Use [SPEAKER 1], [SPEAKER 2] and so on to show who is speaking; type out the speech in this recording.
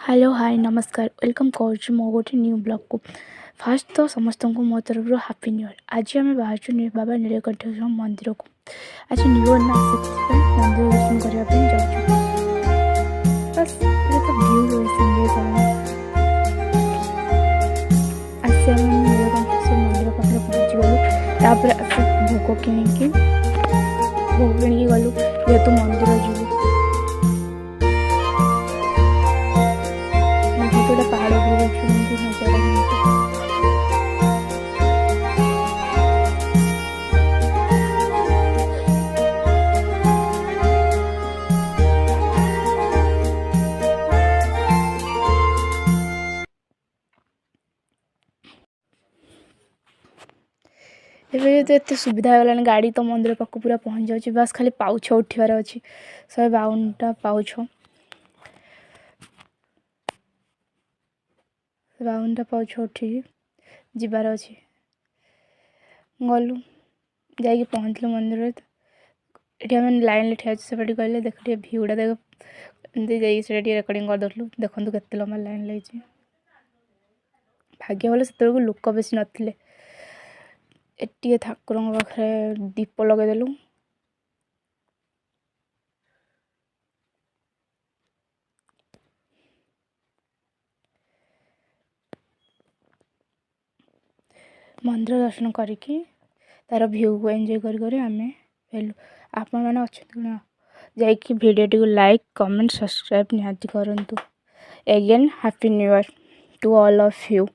[SPEAKER 1] Hello hi नमस्कार welcome कर मो गोटे न्यू ब्लॉग को फास्ट तो समस्त को मो तरफ हैप्पी न्यू ईयर। आज आम बाहर बाबा नीलकंठेश्वर मंदिर को आज न्यू ईयर ना से मंदिर दर्शन करने जाऊँ। बस ये तो व्यू एंजॉय करना आस नीलकंठेश्वर मंदिर पाखे पहुँची गलु आस भोग किणिकी गलु जेहेतु मंदिर जीव गोटे पहाड़ एवं तो एत सुविधा होगा गाड़ी तो मंदिर पाक पूरा पहुँच जाऊँगी। बस खाली पाउछ उठार अच्छी 152टा पाउछ 152टा पाउछ उठी जीवार अच्छी गलु जा पहुँचलु मंदिर ये आम लाइन ठिया से कहले देख भ्यूटा देख एमती जाइए रेकर्डिंग करदेलु देखु के लंबा लाइन लगी भाग्य भल से लोक बेसी नथिले एटी ठाकुर पाखे दीप लगेदेलु मंदिर दर्शन करिकी तार व्यू को एंजॉय करी आम फेलु आपण मैंने अच्छा जाकि वीडियो टी लाइक कमेंट सब्सक्राइब निहाती करंतु। Again happy new year to all of you.